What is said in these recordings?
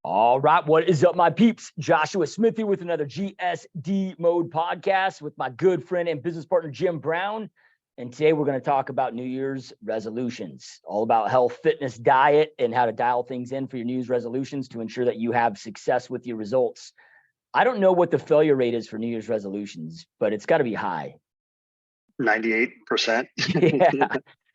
All right, what is up, my peeps? Joshua Smithy with another GSD Mode Podcast with my good friend and business partner, Jim Brown. And today we're going to talk about New Year's resolutions, all about health, fitness, diet, and how to dial things in for your New Year's resolutions to ensure that you have success with your results. I don't know what the failure rate is for New Year's resolutions, but it's got to be high. 98%.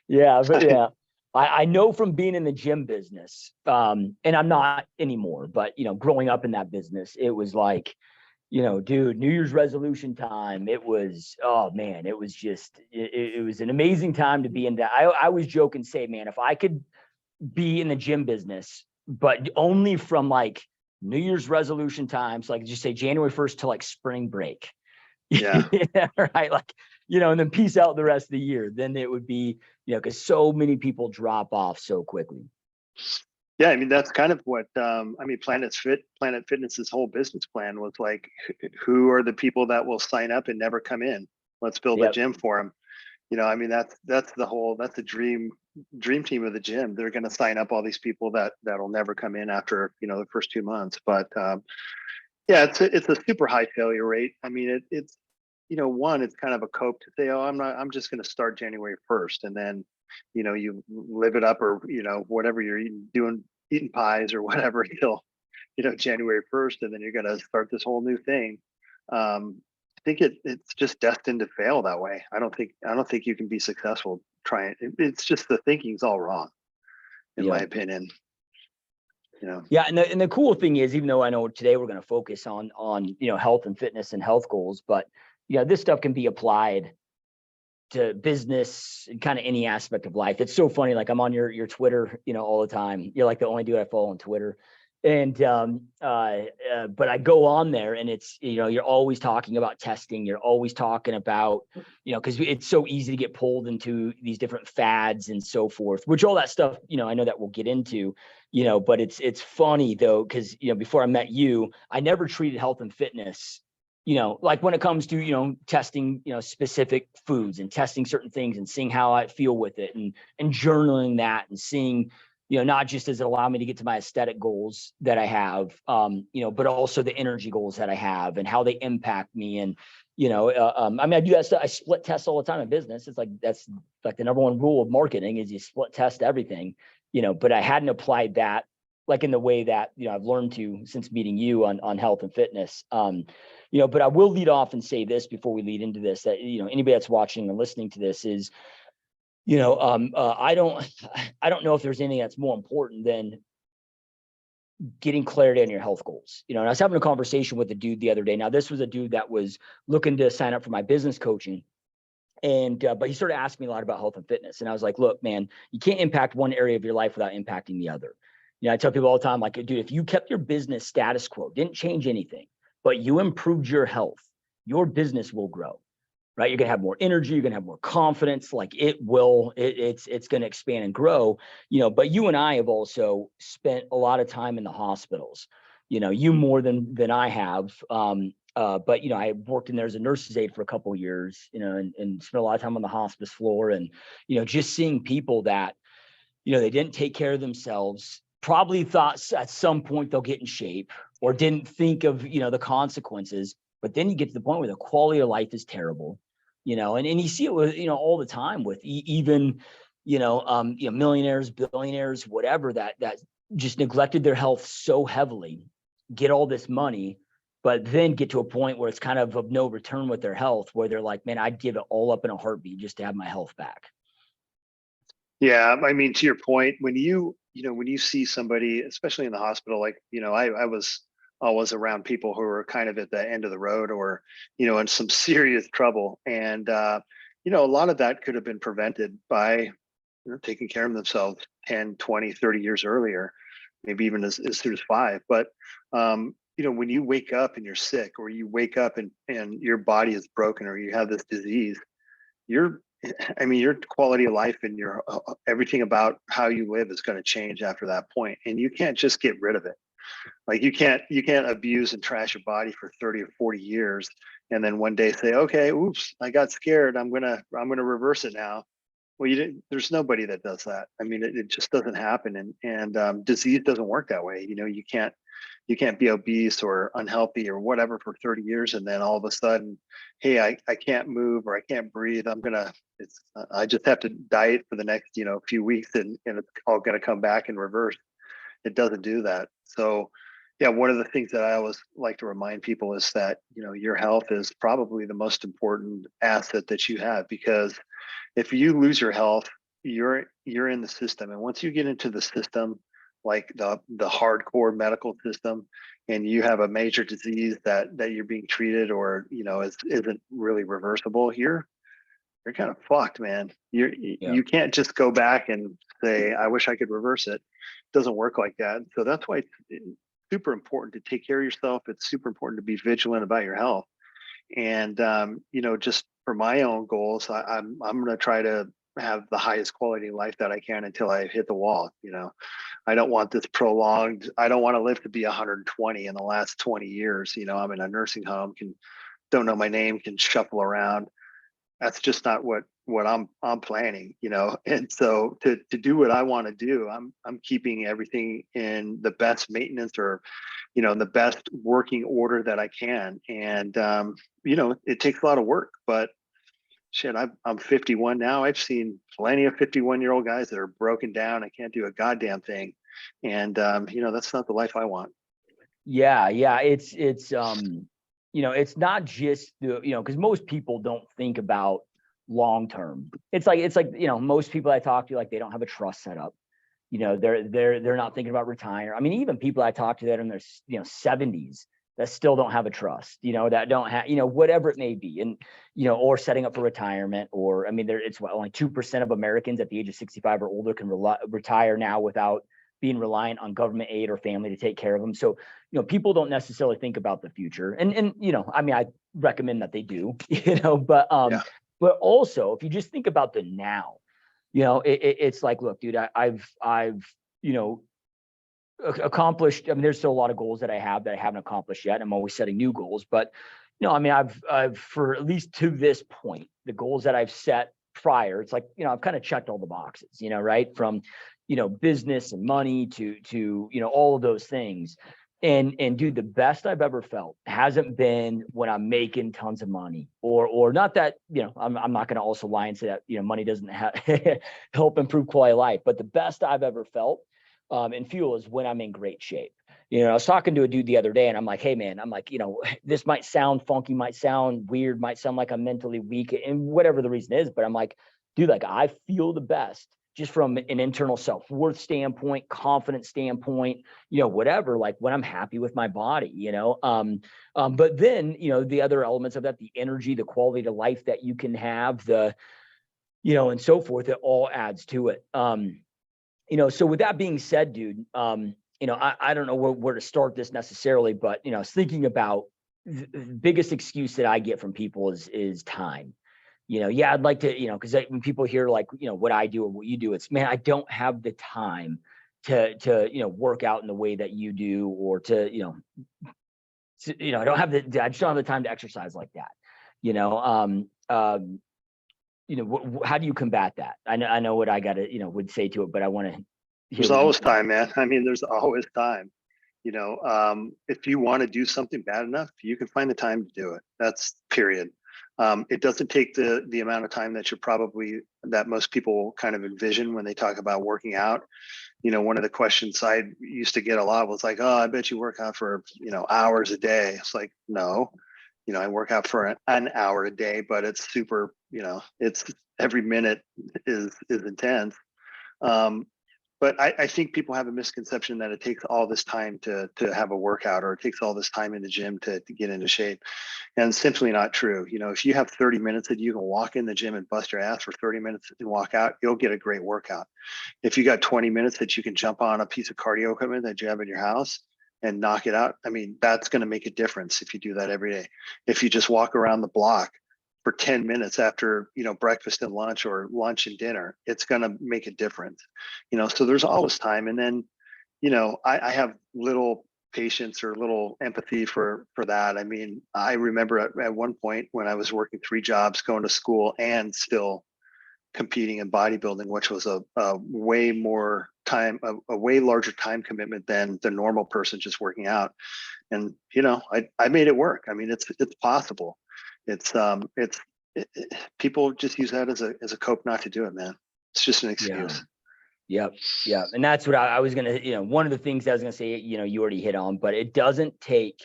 Yeah. I know from being in the gym business, and I'm not anymore, but, growing up in that business, it was like, dude, New Year's resolution time. It was, oh man, it was just, it was an amazing time to be in that. I always joke and say, man, if I could be in the gym business, but only from like New Year's resolution times, like just say January 1st to like spring break. Yeah. Right. Like, and then peace out the rest of the year. Then it would be, because so many people drop off so quickly. Yeah. I mean, that's kind of what, Planet Fitness's whole business plan was like, who are the people that will sign up and never come in? Let's build a gym for them. That's the dream team of the gym. They're going to sign up all these people that'll never come in after, the first 2 months. But it's a super high failure rate. I mean, it's it's kind of a cope to say, oh, I'm just going to start January 1st. And then, you live it up or, whatever you're eating pies or whatever until, January 1st. And then you're going to start this whole new thing. I think it's just destined to fail that way. I don't think you can be successful trying. It's just the thinking's all wrong, in my opinion. Yeah. And the cool thing is, even though I know today we're going to focus on, health and fitness and health goals, but this stuff can be applied to business and kind of any aspect of life. It's so funny. Like I'm on your Twitter, all the time. You're like the only dude I follow on Twitter. And, but I go on there and it's, you're always talking about testing. You're always talking about, cause it's so easy to get pulled into these different fads and so forth, which all that stuff, I know that we'll get into, but it's funny though. Cause, before I met you, I never treated health and fitness, like when it comes to, testing, specific foods and testing certain things and seeing how I feel with it and journaling that and seeing, not just does it allow me to get to my aesthetic goals that I have, but also the energy goals that I have and how they impact me. And, I do that stuff. I split test all the time in business. It's like, that's like the number one rule of marketing is you split test everything, but I hadn't applied that like in the way that, I've learned to since meeting you on health and fitness. But I will lead off and say this before we lead into this, that, anybody that's watching and listening to this is, I don't know if there's anything that's more important than getting clarity on your health goals. And I was having a conversation with a dude the other day. Now, this was a dude that was looking to sign up for my business coaching. And, but he started asking me a lot about health and fitness. And I was like, look, man, you can't impact one area of your life without impacting the other. I tell people all the time, like, dude, if you kept your business status quo, didn't change anything, but you improved your health, your business will grow, right? You're going to have more energy. You're going to have more confidence. Like it's going to expand and grow, but you and I have also spent a lot of time in the hospitals, you more than I have. But, I worked in there as a nurse's aide for a couple of years, and spent a lot of time on the hospice floor and, just seeing people that, they didn't take care of themselves, probably thought at some point they'll get in shape or didn't think of, the consequences, but then you get to the point where the quality of life is terrible, and you see it with, all the time with even, millionaires, billionaires, whatever that just neglected their health so heavily, get all this money, but then get to a point where it's kind of no return with their health, where they're like, man, I'd give it all up in a heartbeat just to have my health back. Yeah. I mean, to your point, when you see somebody, especially in the hospital, like, I was always around people who were kind of at the end of the road or, in some serious trouble. And, a lot of that could have been prevented by, taking care of themselves 10, 20, 30 years earlier, maybe even as soon as 5. But, when you wake up and you're sick or you wake up and your body is broken or you have this disease, your quality of life and your everything about how you live is going to change after that point. And you can't just get rid of it. Like you can't abuse and trash your body for 30 or 40 years. And then one day say, okay, oops, I got scared. I'm going to reverse it now. Well, there's nobody that does that. I mean, it just doesn't happen. And disease doesn't work that way. You can't you can't be obese or unhealthy or whatever for 30 years. And then all of a sudden, hey, I can't move or I can't breathe. I just have to diet for the next, few weeks and it's all going to come back in reverse. It doesn't do that. So yeah, one of the things that I always like to remind people is that, your health is probably the most important asset that you have, because if you lose your health, you're in the system. And once you get into the system, like the hardcore medical system, and you have a major disease that you're being treated or, isn't really reversible here, you're kind of fucked, man. You can't just go back and say, I wish I could reverse it. It doesn't work like that. So that's why it's super important to take care of yourself. It's super important to be vigilant about your health. And just for my own goals, I'm going to try to have the highest quality life that I can until I hit the wall. I don't want this prolonged. I don't want to live to be 120 in the last 20 years. I'm in a nursing home, don't know my name, can shuffle around. That's just not what I'm planning, And so to do what I want to do, I'm keeping everything in the best maintenance or, in the best working order that I can. And it takes a lot of work, but shit, I'm 51 now. I've seen plenty of 51-year-old guys that are broken down. I can't do a goddamn thing. And that's not the life I want. Yeah. It's it's not just because most people don't think about long term. It's like most people I talk to, like, they don't have a trust set up. They're not thinking about retire. I mean, even people I talk to that are in their 70s that still don't have a trust, that don't have, whatever it may be, and or setting up for retirement, or I mean, it's only 2% of Americans at the age of 65 or older can retire now without being reliant on government aid or family to take care of them. So, people don't necessarily think about the future. And I mean, I recommend that they do, but but also if you just think about the now, it's like, look, dude, I've accomplished. I mean, there's still a lot of goals that I haven't accomplished yet. I'm always setting new goals, but I mean, I've for at least to this point, the goals that I've set prior, it's like, I've kind of checked all the boxes, right? From, business and money to, all of those things. And dude, the best I've ever felt hasn't been when I'm making tons of money, or not that, I'm not going to also lie and say that, money doesn't help improve quality of life, but the best I've ever felt in fuel is when I'm in great shape. I was talking to a dude the other day and I'm like, hey man, I'm like, this might sound funky, might sound weird, might sound like I'm mentally weak, and whatever the reason is, but I'm like, dude, like, I feel the best just from an internal self-worth standpoint, confidence standpoint, whatever, like when I'm happy with my body, but then, the other elements of that, the energy, the quality of life that you can have, the, and so forth, it all adds to it. So with that being said, dude, I don't know where to start this necessarily, but, I was thinking about the biggest excuse that I get from people is time. Yeah, I'd like to, because when people hear like, what I do or what you do, it's, man, I don't have the time to work out in the way that you do, or to, I don't have I just don't have the time to exercise like that. How do you combat that? I know what I got to, would say to it, but I want to. There's always time, man. I mean, there's always time. If you want to do something bad enough, you can find the time to do it. That's period. It doesn't take the amount of time that most people kind of envision when they talk about working out. One of the questions I used to get a lot was like, oh, I bet you work out for, hours a day. It's like, no, I work out for an hour a day, but it's super, it's every minute is intense. But I think people have a misconception that it takes all this time to have a workout, or it takes all this time in the gym to get into shape. And it's simply not true. If you have 30 minutes that you can walk in the gym and bust your ass for 30 minutes and walk out, you'll get a great workout. If you got 20 minutes that you can jump on a piece of cardio equipment that you have in your house and knock it out, I mean, that's going to make a difference if you do that every day. If you just walk around the block for 10 minutes after, breakfast and lunch, or lunch and dinner, it's going to make a difference. So there's always time. And then, I have little patience or little empathy for that. I mean, I remember at one point when I was working 3 jobs, going to school, and still competing in bodybuilding, which was a way more time, a way larger time commitment than the normal person just working out. And, I made it work. I mean, it's possible. People just use that as a cope not to do it, man. It's just an excuse. Yep. And that's what I was going to, one of the things I was going to say, you already hit on, but it doesn't take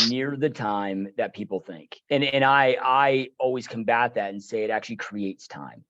near the time that people think. And I always combat that and say it actually creates time.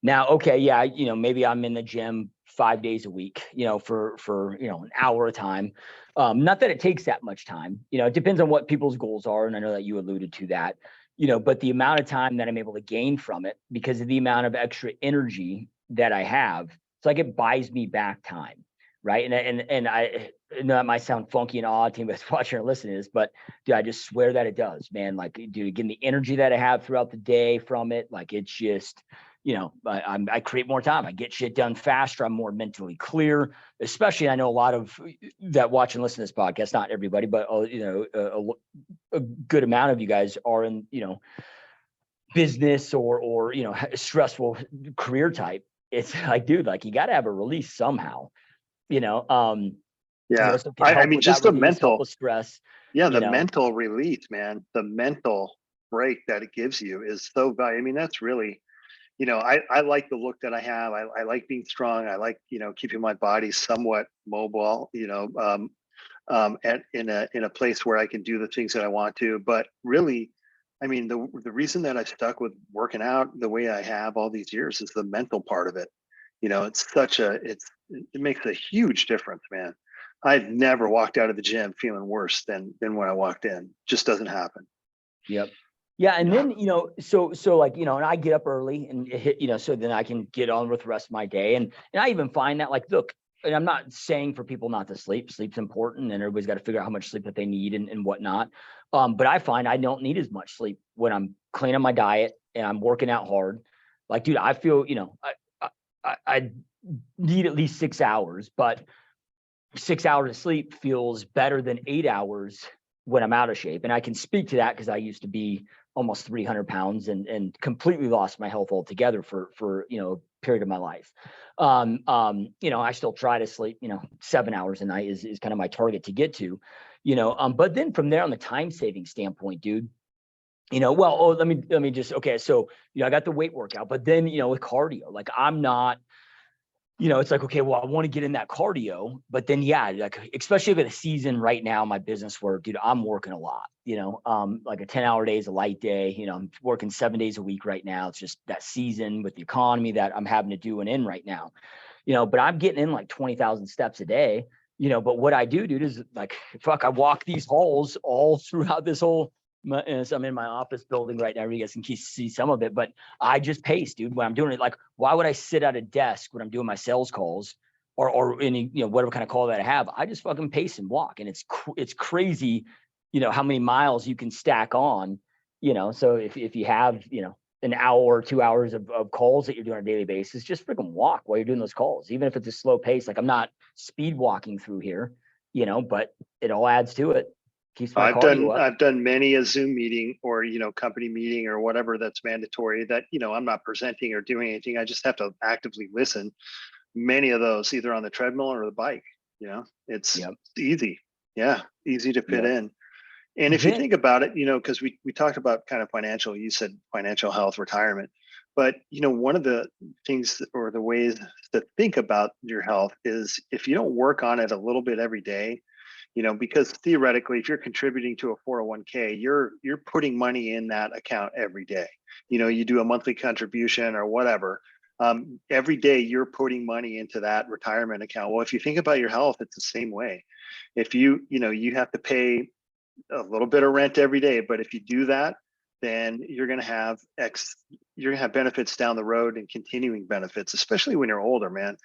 Now, okay, yeah, maybe I'm in the gym 5 days a week, for an hour a time. Not that it takes that much time. It depends on what people's goals are. And I know that you alluded to that, but the amount of time that I'm able to gain from it because of the amount of extra energy that I have, it's like it buys me back time. Right. And I know that might sound funky and odd to anybody that's watching or listening to this, but dude, I just swear that it does, man. Like, dude, again, the energy that I have throughout the day from it, like, it's just, I create more time. I get shit done faster. I'm more mentally clear, especially I know a lot of that watch and listen to this podcast, not everybody, but, a good amount of you guys are in, business or, stressful career type. It's like, dude, like you got to have a release somehow. Yeah. So I mean, just the mental stress. Yeah. The mental release, man, the mental break that it gives you is so valuable. I mean, that's really, I like the look that I have. I like being strong. I like, keeping my body somewhat mobile, in a place where I can do the things that I want to. But really, I mean, the reason that I stuck with working out the way I have all these years is the mental part of it. It makes a huge difference, man. I've never walked out of the gym feeling worse than when I walked in. Just doesn't happen. Yep. Yeah. And then, so like, and I get up early and hit, so then I can get on with the rest of my day. And I even find that, like, look, and I'm not saying for people not to sleep. Sleep's important and everybody's got to figure out how much sleep that they need and whatnot. But I find I don't need as much sleep when I'm cleaning my diet and I'm working out hard. Like, dude, I feel, I need at least 6 hours, but 6 hours of sleep feels better than 8 hours when I'm out of shape. And I can speak to that because I used to be almost 300 pounds and completely lost my health altogether for a period of my life. I still try to sleep, 7 hours a night is kind of my target to get to, but then from there on the time saving standpoint, dude, let me just, okay. So, I got the weight workout, but then, with cardio, like I'm not, it's like, okay, well, I want to get in that cardio, but then, yeah, like, especially with the season right now, my business work, dude, I'm working a lot, like a 10-hour day is a light day, I'm working 7 days a week right now. It's just that season with the economy that I'm having to do and in right now, but I'm getting in like 20,000 steps a day, but what I do, dude, is like, fuck, I walk these halls all throughout this whole, so I'm in my office building right now. You guys can see some of it, but I just pace, dude, when I'm doing it. Like, why would I sit at a desk when I'm doing my sales calls or any, whatever kind of call that I have? I just fucking pace and walk. And it's crazy, how many miles you can stack on, so if you have, an hour or 2 hours of calls that you're doing on a daily basis, just freaking walk while you're doing those calls, even if it's a slow pace. Like, I'm not speed walking through here, but it all adds to it. I've done many a Zoom meeting or, company meeting or whatever that's mandatory that, I'm not presenting or doing anything. I just have to actively listen. Many of those either on the treadmill or the bike, it's easy. Yeah. Easy to fit in. And if you think about it, because we talked about kind of financial, you said financial health, retirement, but, one of the things or the ways to think about your health is if you don't work on it a little bit every day, because theoretically, if you're contributing to a 401k, you're putting money in that account every day. You do a monthly contribution or whatever. Every day you're putting money into that retirement account. Well, if you think about your health, it's the same way. If you have to pay a little bit of rent every day, but if you do that, then you're going to have benefits down the road and continuing benefits, especially when you're older, man.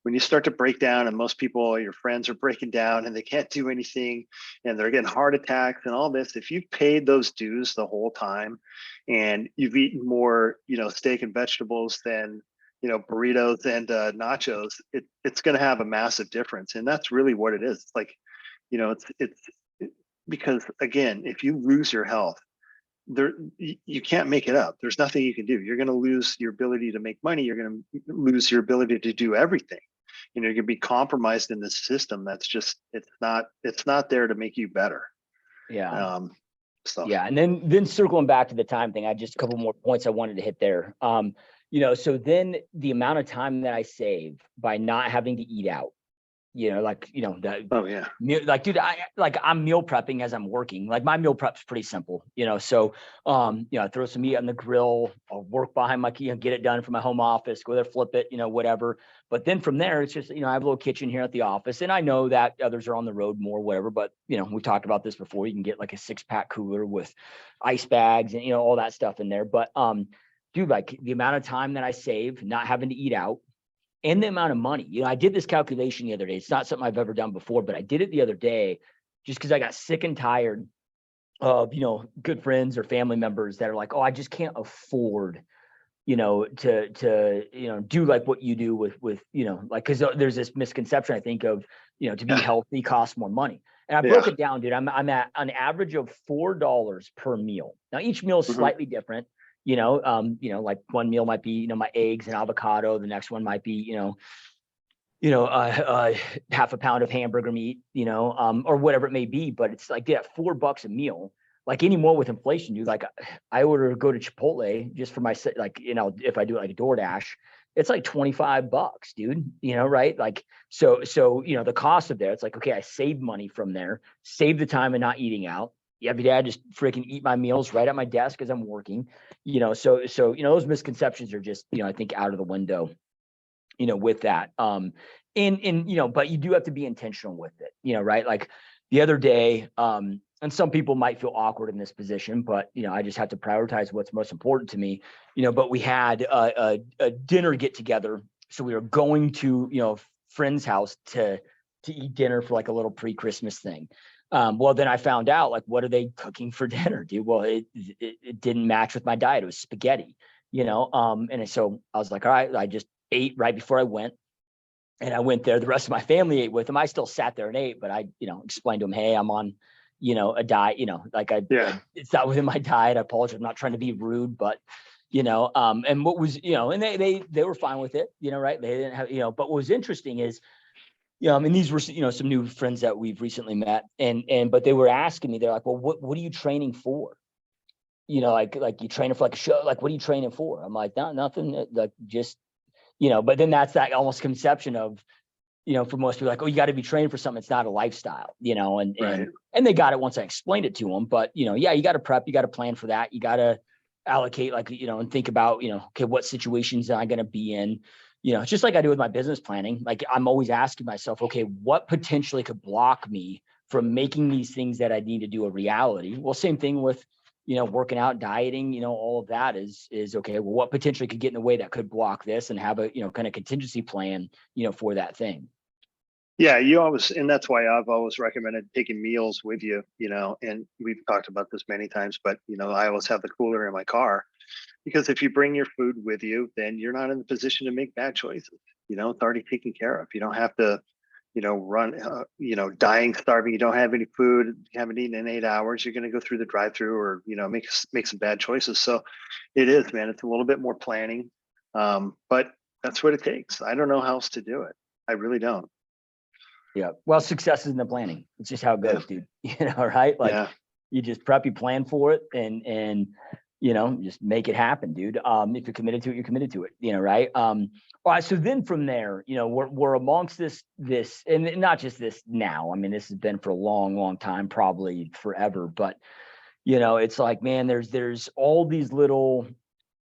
When you start to break down and most people, your friends are breaking down and they can't do anything and they're getting heart attacks and all this, if you've paid those dues the whole time and you've eaten more, steak and vegetables than, burritos and nachos, it's going to have a massive difference. And that's really what it is. It's like, it's because again, if you lose your health, you can't make it up. There's nothing you can do. You're going to lose your ability to make money. You're going to lose your ability to do everything. You're going to be compromised in this system. That's just, it's not there to make you better. Yeah. So Yeah. And then circling back to the time thing, I just a couple more points I wanted to hit there. So then the amount of time that I save by not having to eat out, oh yeah, like, dude, I'm meal prepping as I'm working. Like my meal prep's pretty simple, so, I throw some meat on the grill, I'll work behind my key and get it done from my home office, go there, flip it, whatever. But then from there, it's just, I have a little kitchen here at the office, and I know that others are on the road more, whatever, but we've talked about this before. You can get like a 6-pack cooler with ice bags and, all that stuff in there. But, dude, like the amount of time that I save not having to eat out, and the amount of money, I did this calculation the other day. It's not something I've ever done before, but I did it the other day just because I got sick and tired of, good friends or family members that are like, oh, I just can't afford, to do like what you do with, like, cause there's this misconception, I think, of, to be healthy costs more money. And I broke it down, dude. I'm at an average of $4 per meal. Now each meal is slightly different. Like one meal might be, my eggs and avocado. The next one might be, half a pound of hamburger meat, or whatever it may be. But it's like, yeah, $4 a meal. Like anymore with inflation, dude. Like I order to go to Chipotle just for my, like, if I do it like a DoorDash, it's like $25, dude. Right? Like so the cost of there, it's like, okay, I save money from there, save the time of not eating out. Every day I just freaking eat my meals right at my desk as I'm working, so those misconceptions are just, I think, out of the window, with that. But you do have to be intentional with it, right? Like the other day, and some people might feel awkward in this position, but, I just have to prioritize what's most important to me, but we had a dinner get together. So we were going to, friend's house to eat dinner for like a little pre-Christmas thing. Well, then I found out, like, what are they cooking for dinner, dude? Well, it didn't match with my diet. It was spaghetti, and so I was like, all right, I just ate right before I went. And I went there. The rest of my family ate with them. I still sat there and ate, but I, explained to them, hey, I'm on, a diet, like it's not within my diet. I apologize. I'm not trying to be rude, but, and what was, and they were fine with it, right. They didn't have, but what was interesting is, and these were, some new friends that we've recently met, but they were asking me, they're like, well, what are you training for? Like you training for like a show, like, what are you training for? I'm like, no, nothing, like just, but then that's that almost conception of, for most people, like, oh, you got to be trained for something. It's not a lifestyle, and they got it once I explained it to them, but, yeah, you got to prep, you got to plan for that. You got to allocate, like, and think about, okay, what situations am I going to be in? It's just like I do with my business planning. Like I'm always asking myself, okay, what potentially could block me from making these things that I need to do a reality? Well, same thing with, working out, dieting, all of that is okay. Well, what potentially could get in the way that could block this, and have a, kind of contingency plan, for that thing. Yeah, you always, and that's why I've always recommended taking meals with you, and we've talked about this many times, but, I always have the cooler in my car, because if you bring your food with you, then you're not in the position to make bad choices. It's already taken care of. You don't have to, run, dying, starving. You don't have any food. You haven't eaten in 8 hours. You're going to go through the drive-through, or, make some bad choices. So it is, man, it's a little bit more planning. But that's what it takes. I don't know how else to do it. I really don't. Yeah. Well, success is in the planning. It's just how it goes, dude. Right? Like you just prep, you plan for it, and just make it happen, dude. If you're committed to it, you're committed to it, right? All right. So then from there, we're amongst this, and not just this now. I mean, this has been for a long, long time, probably forever. But, it's like, man, there's all these little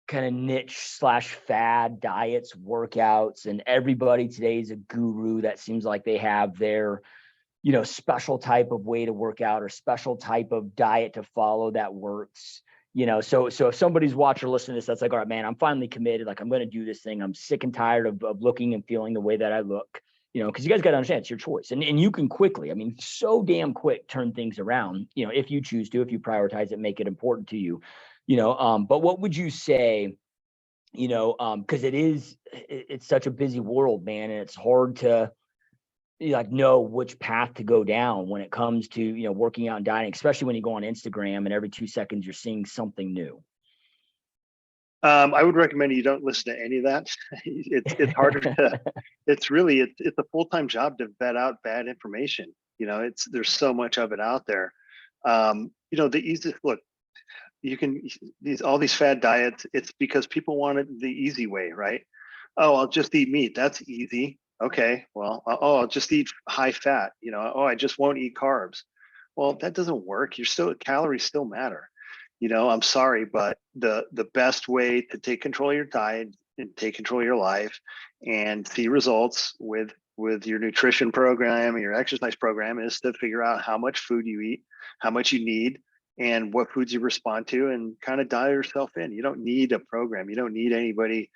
kind of niche / fad diets, workouts, and everybody today is a guru that seems like they have their, special type of way to work out, or special type of diet to follow that works. So if somebody's watching or listening to this, that's like, all right, man, I'm finally committed. Like, I'm going to do this thing. I'm sick and tired of looking and feeling the way that I look, because you guys got to understand it's your choice, and you can quickly, I mean, so damn quick, turn things around, if you choose to, if you prioritize it, make it important to you, but what would you say, because it's such a busy world, man, and it's hard to, like know which path to go down when it comes to, working out and dieting, especially when you go on Instagram and every 2 seconds you're seeing something new? I would recommend you don't listen to any of that. It's harder to, it's a full-time job to vet out bad information. There's so much of it out there. The easiest, look, you can, all these fad diets, it's because people want it the easy way, right? Oh, I'll just eat meat. That's easy. Okay, well, I'll just eat high fat. I just won't eat carbs. Well, that doesn't work. Calories still matter. I'm sorry, but the best way to take control of your diet and take control of your life and see results with your nutrition program and your exercise program is to figure out how much food you eat, how much you need, and what foods you respond to, and kind of dial yourself in. You don't need a program. You don't need anybody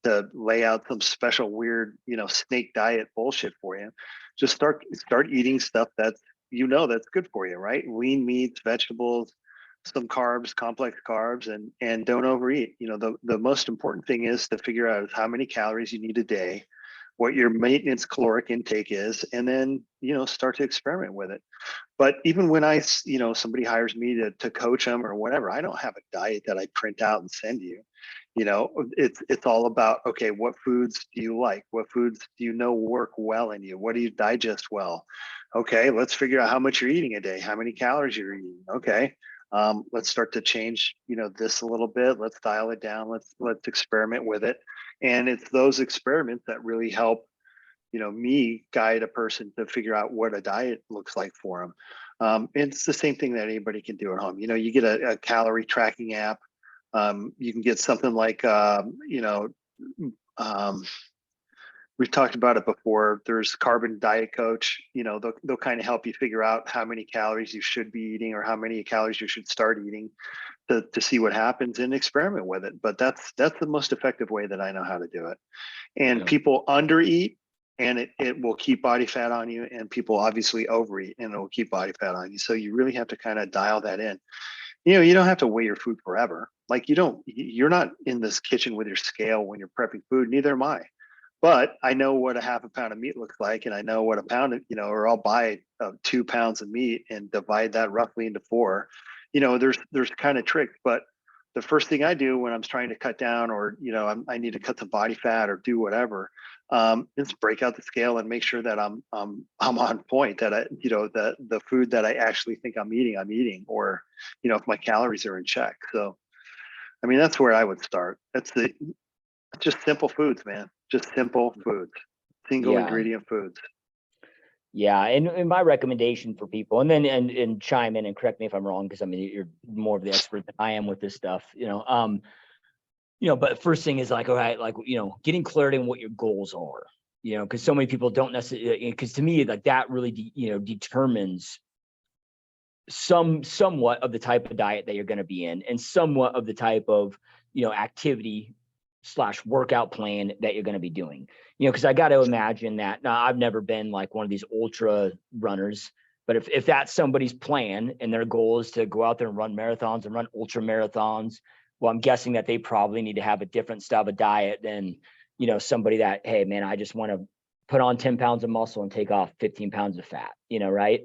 to lay out some special weird, snake diet bullshit for you. Just start eating stuff that's good for you, right? Lean meats, vegetables, some carbs, complex carbs, and don't overeat. The most important thing is to figure out how many calories you need a day, what your maintenance caloric intake is, and then, start to experiment with it. But even when somebody hires me to coach them or whatever, I don't have a diet that I print out and send you. It's all about, okay, what foods do you like? What foods do you know work well in you? What do you digest well? Okay, let's figure out how much you're eating a day, how many calories you're eating. Okay, let's start to change, this a little bit. Let's dial it down. Let's experiment with it. And it's those experiments that really help, me guide a person to figure out what a diet looks like for them. It's the same thing that anybody can do at home. You get a calorie tracking app. You can get something like, we've talked about it before. There's Carbon Diet Coach. They'll kind of help you figure out how many calories you should be eating or how many calories you should start eating to see what happens and experiment with it. But that's the most effective way that I know how to do it. And people undereat and it will keep body fat on you, and people obviously overeat and it will keep body fat on you. So you really have to kind of dial that in. You don't have to weigh your food forever. Like you're not in this kitchen with your scale when you're prepping food, neither am I. But I know what a half a pound of meat looks like, and I know what a pound of, or I'll buy 2 pounds of meat and divide that roughly into 4. There's kind of tricks, but the first thing I do when I'm trying to cut down, or I need to cut some body fat or do whatever, is break out the scale and make sure that I'm on point. That the food that I actually think I'm eating, or if my calories are in check. So, I mean, that's where I would start. Just simple foods, man. Just simple foods, single ingredient foods. Yeah, and my recommendation for people, and then and chime in and correct me if I'm wrong, because I mean you're more of the expert than I am with this stuff, but first thing is like, all right, like getting clarity on what your goals are, because so many people don't necessarily, because to me like that really determines somewhat of the type of diet that you're going to be in, and somewhat of the type of activity / workout plan that you're going to be doing, because I got to imagine that. Now, I've never been like one of these ultra runners, but if that's somebody's plan and their goal is to go out there and run marathons and run ultra marathons, well, I'm guessing that they probably need to have a different style of diet than, somebody that, hey man, I just want to put on 10 pounds of muscle and take off 15 pounds of fat, right?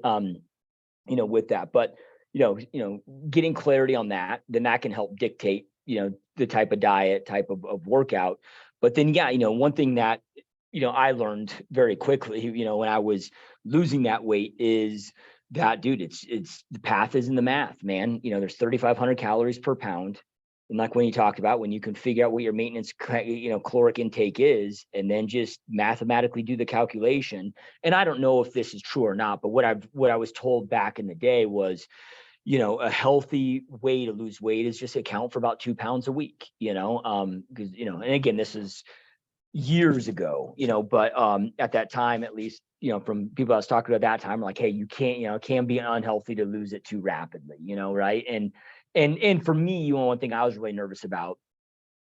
With that, but, getting clarity on that, then that can help dictate, the type of diet, type of workout. But then, one thing that, I learned very quickly, when I was losing that weight is that, dude, it's the path is in the math, man. There's 3,500 calories per pound. And like when you talked about, when you can figure out what your maintenance, caloric intake is, and then just mathematically do the calculation. And I don't know if this is true or not, but what I was told back in the day was, a healthy way to lose weight is just account for about 2 pounds a week, because, and again, this is years ago, but at that time, at least, from people I was talking to at that time, like, hey, you can't, it can be unhealthy to lose it too rapidly, right? And for me, one thing I was really nervous about,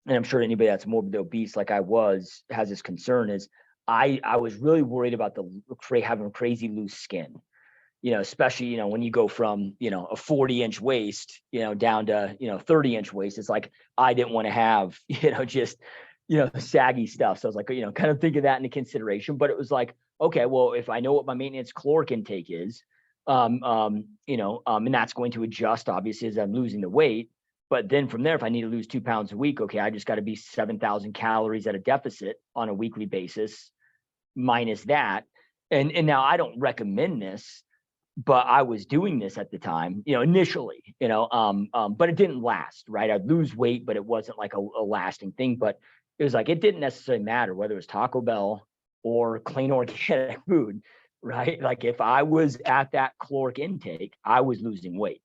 and I'm sure anybody that's morbidly obese like I was has this concern, is I was really worried about having crazy loose skin. Especially, when you go from, a 40-inch waist, down to, 30-inch waist, it's like, I didn't want to have, just, saggy stuff. So I was like, kind of think of that into consideration, but it was like, okay, well, if I know what my maintenance caloric intake is, and that's going to adjust obviously as I'm losing the weight. But then from there, if I need to lose 2 pounds a week, okay, I just got to be 7,000 calories at a deficit on a weekly basis minus that. And now I don't recommend this, but I was doing this at the time, initially, but it didn't last, right? I'd lose weight, but it wasn't like a lasting thing. But it was like, it didn't necessarily matter whether it was Taco Bell or clean organic food, right? Like if I was at that caloric intake, I was losing weight,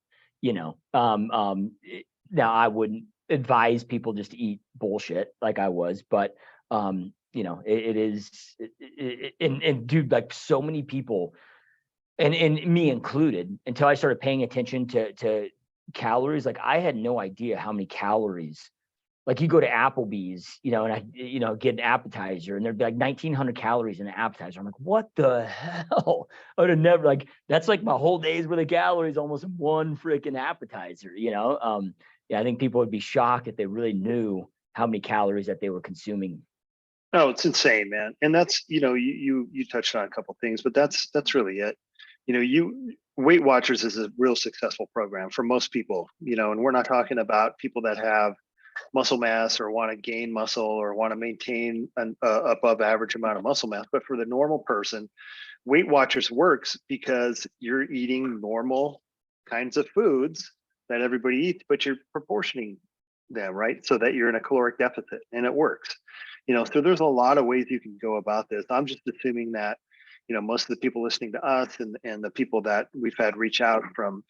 now I wouldn't advise people just to eat bullshit like I was, but it is, and dude, like so many people, and me included, until I started paying attention to calories, like I had no idea how many calories. Like you go to Applebee's, and I, get an appetizer and there'd be like 1,900 calories in an appetizer. I'm like, what the hell? I would have never, like, that's like my whole day's worth of calories almost in one freaking appetizer, Yeah, I think people would be shocked if they really knew how many calories that they were consuming. Oh, it's insane, man. And that's, you touched on a couple things, but that's really it. Weight Watchers is a real successful program for most people, and we're not talking about people that have muscle mass or want to gain muscle or want to maintain an above average amount of muscle mass. But for the normal person, Weight Watchers works because you're eating normal kinds of foods that everybody eats, but you're proportioning them, right? So that you're in a caloric deficit, and it works. So there's a lot of ways you can go about this. I'm just assuming that, most of the people listening to us and the people that we've had reach out from,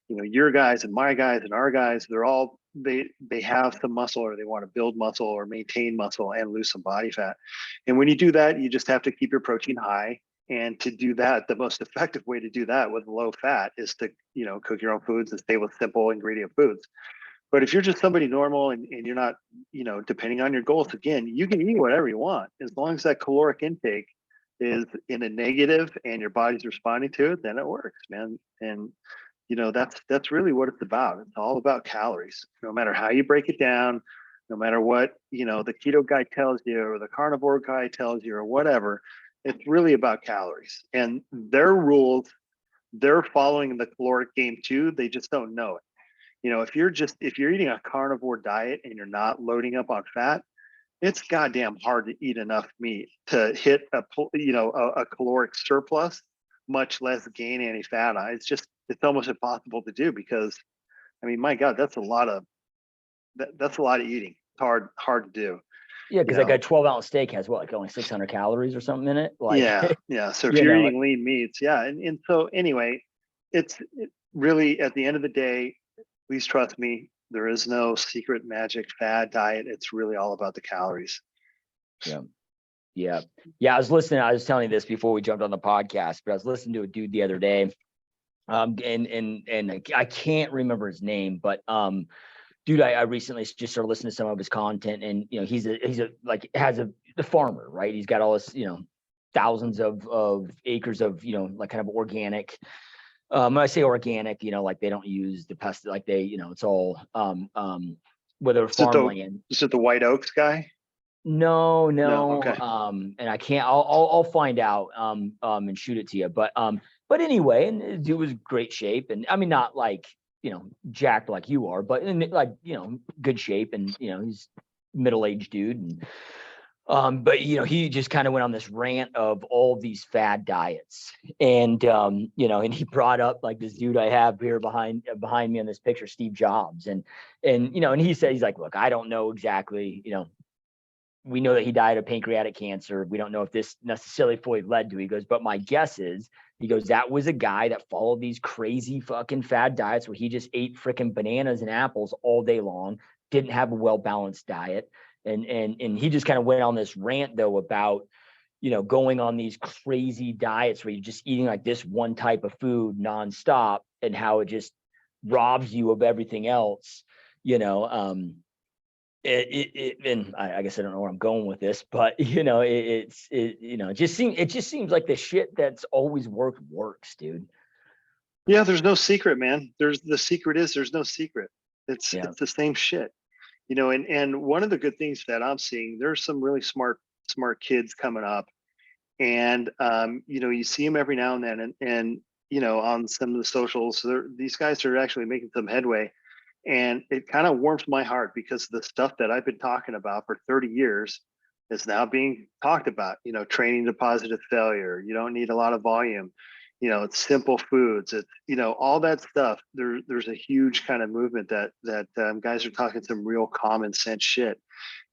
your guys and my guys and our guys, they're all, they have some muscle, or they want to build muscle or maintain muscle and lose some body fat. And when you do that, you just have to keep your protein high. And to do that, the most effective way to do that with low fat is to, cook your own foods and stay with simple ingredient foods. But if you're just somebody normal and you're not, depending on your goals, again, you can eat whatever you want as long as that caloric intake is in a negative and your body's responding to it, then it works, man. And that's really what it's about. It's all about calories. No matter how you break it down, no matter what, the keto guy tells you or the carnivore guy tells you or whatever, it's really about calories. And their rules, they're following the caloric game too. They just don't know it. If you're eating a carnivore diet and you're not loading up on fat, it's goddamn hard to eat enough meat to hit a caloric surplus, much less gain any fat. It's almost impossible to do because, I mean, my God, that's a lot of eating. It's hard to do. Yeah, because like a 12-ounce steak has what, like only 600 calories or something in it. Like, yeah. So if you're eating lean meats, and so anyway, it's really at the end of the day, please trust me, there is no secret magic fad diet. It's really all about the calories. Yeah. I was listening. I was telling you this before we jumped on the podcast, but I was listening to a dude the other day. And I can't remember his name, but dude, I recently just started listening to some of his content, and he's a farmer, right? He's got all this, thousands of acres of, like kind of organic. When I say organic, like they don't use the pest, like they, it's all whether farmland. Is it the White Oaks guy? No. Okay. And I can't. I'll find out and shoot it to you. But anyway, and the dude was in great shape, and I mean not like jacked like you are, but in like good shape, and he's middle-aged dude, and but he just kind of went on this rant of all these fad diets, and and he brought up like this dude I have here behind me on this picture, Steve Jobs, and he said, he's like, look, I don't know exactly, we know that he died of pancreatic cancer. We don't know if this necessarily fully led to it. He goes, but my guess is, he goes, that was a guy that followed these crazy fucking fad diets where he just ate freaking bananas and apples all day long, didn't have a well-balanced diet. And he just kind of went on this rant though about, going on these crazy diets where you're just eating like this one type of food nonstop, and how it just robs you of everything else, and I guess I don't know where I'm going with this, but it just seems like the shit that's always works, dude. Yeah, there's no secret, man. There's no secret. It's the same shit, and one of the good things that I'm seeing, there's some really smart kids coming up, And, you see them every now and then, and on some of the socials, these guys are actually making some headway. And it kind of warms my heart because the stuff that I've been talking about for 30 years is now being talked about, training to positive failure. You don't need a lot of volume. It's simple foods. It's, all that stuff. There's a huge kind of movement that guys are talking some real common sense shit.